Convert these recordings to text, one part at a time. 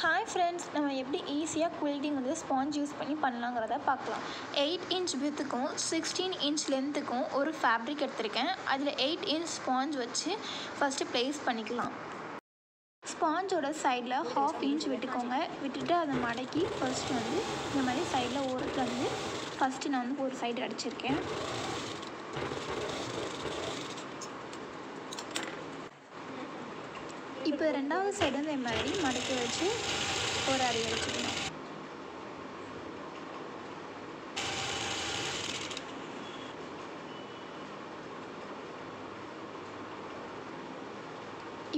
Hi friends, நம்ம எப்படி ஈஸியாக குயில்டிங் வந்து ஸ்பாஞ்ச் யூஸ் பண்ணி பண்ணலாங்கிறத பார்க்கலாம். 8 இன்ச் வித்துக்கும் 16 இன்ச் லென்த்துக்கும் ஒரு ஃபேப்ரிக் எடுத்திருக்கேன். அதில் 8 இன்ச் ஸ்பாஞ்ச் வச்சு ஃபஸ்ட்டு ப்ளேஸ் பண்ணிக்கலாம். ஸ்பாஞ்சோட சைடில் 1/2 இன்ச் விட்டுக்கோங்க. விட்டுட்டு அதை மடக்கி ஃபஸ்ட்டு வந்து இந்த மாதிரி சைடில் ஓரத்தில் வந்து ஃபஸ்ட்டு நான் வந்து ஒரு சைடு அடிச்சிருக்கேன். இப்போ ரெண்டாவது சைடு வந்து இந்த மாதிரி மடக்கி வச்சு ஒரு அடி அடிச்சுக்கணும்.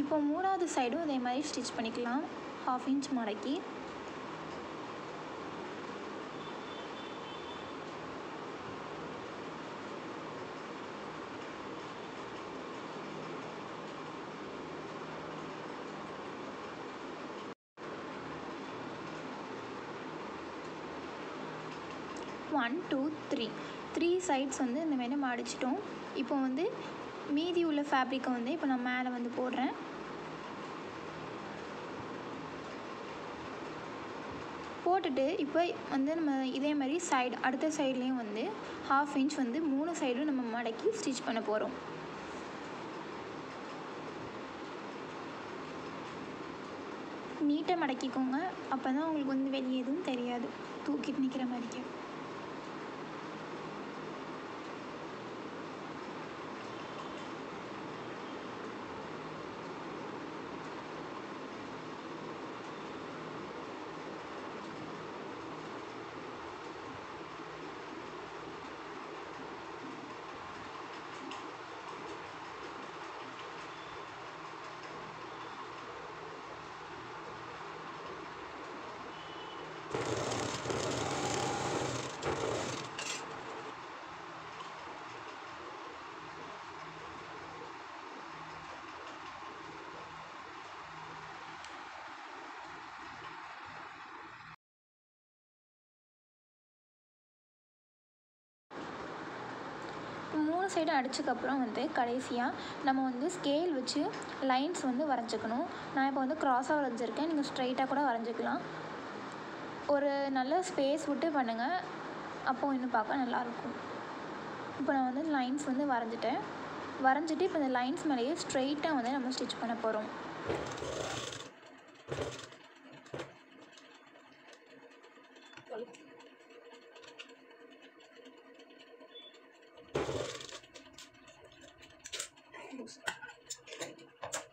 இப்போ மூணாவது சைடும் இதே மாதிரி ஸ்டிச் பண்ணிக்கலாம். 1/2 இன்ச் மடக்கி ஒன் டூ த்ரீ சைட்ஸ் வந்து இந்த மாதிரி மடிச்சிட்டோம். இப்போ வந்து மீதி உள்ள ஃபேப்ரிக்கை வந்து இப்போ நான் மேலே வந்து போடுறேன். போட்டுட்டு இப்போ வந்து நம்ம இதே மாதிரி சைடு அடுத்த சைட்லேயும் வந்து 1/2 இன்ச் வந்து 3 சைடும் நம்ம மடக்கி ஸ்டிச் பண்ண போகிறோம். நீட்டாக மடக்கிக்கோங்க. அப்போ தான் உங்களுக்கு வந்து வெளியே எதுவும் தெரியாது, தூக்கிட்டு நிற்கிற மாதிரிக்கு. மூணு சைடும் அடிச்சதுக்கப்புறம் வந்து கடைசியாக நம்ம வந்து ஸ்கேல் வச்சு லைன்ஸ் வந்து வரைஞ்சிக்கணும். நான் இப்போ வந்து க்ராஸாக வரைஞ்சிருக்கேன். நீங்கள் ஸ்ட்ரைட்டாக கூட வரைஞ்சிக்கலாம். ஒரு நல்ல ஸ்பேஸ் விட்டு பண்ணுங்கள், அப்போது இன்னும் பார்க்க நல்லாயிருக்கும். இப்போ நான் வந்து லைன்ஸ் வந்து வரைஞ்சிட்டு இப்போ இந்த லைன்ஸ் மேலேயே ஸ்ட்ரைட்டாக வந்து நம்ம ஸ்டிச் பண்ண போகிறோம்.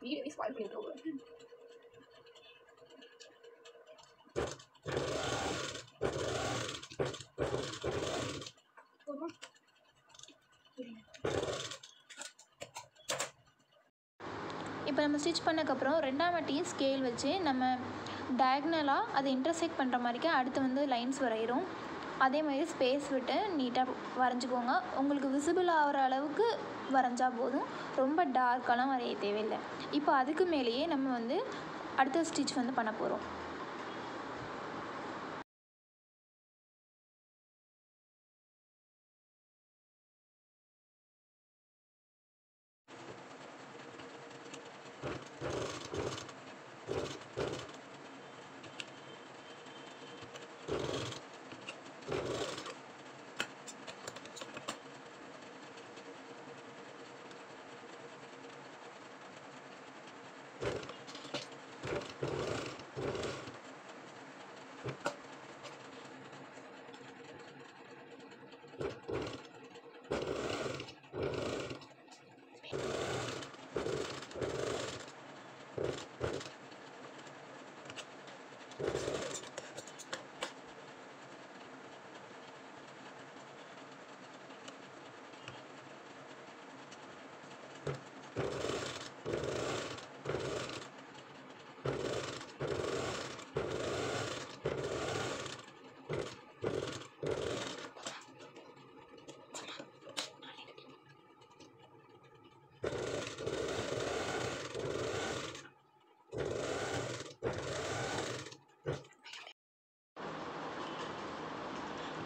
வீடியோவே ஸ்பாயில் பண்ணிட்டு இப்போ நம்ம ஸ்டிச் பண்ணக்கப்புறம் ரெண்டாம் வாட்டியும் ஸ்கேல் வச்சு நம்ம டயக்னலாக அதை இன்டர்செக்ட் பண்ணுற மாதிரிக்கு அடுத்து வந்து லைன்ஸ் வரைகிறோம். அதே மாதிரி ஸ்பேஸ் விட்டு நீட்டாக வரைஞ்சிக்கோங்க. உங்களுக்கு விசிபிள் ஆகிற அளவுக்கு வரைஞ்சா போதும், ரொம்ப டார்க்கெல்லாம் வரைய தேவையில்லை. இப்போ அதுக்கு மேலேயே நம்ம வந்து அடுத்த ஸ்டிச் வந்து பண்ண போகிறோம்.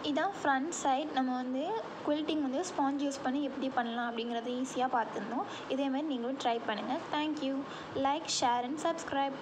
இதான் ஃப்ரண்ட் சைட். நம்ம வந்து குயில்டிங் வந்து ஸ்பாஞ்ச் யூஸ் பண்ணி எப்படி பண்ணலாம் அப்படிங்கிறத ஈஸியாக பார்த்துருந்தோம். இதேமாதிரி நீங்களும் ட்ரை பண்ணுங்கள். Thank you. Like, share and subscribe.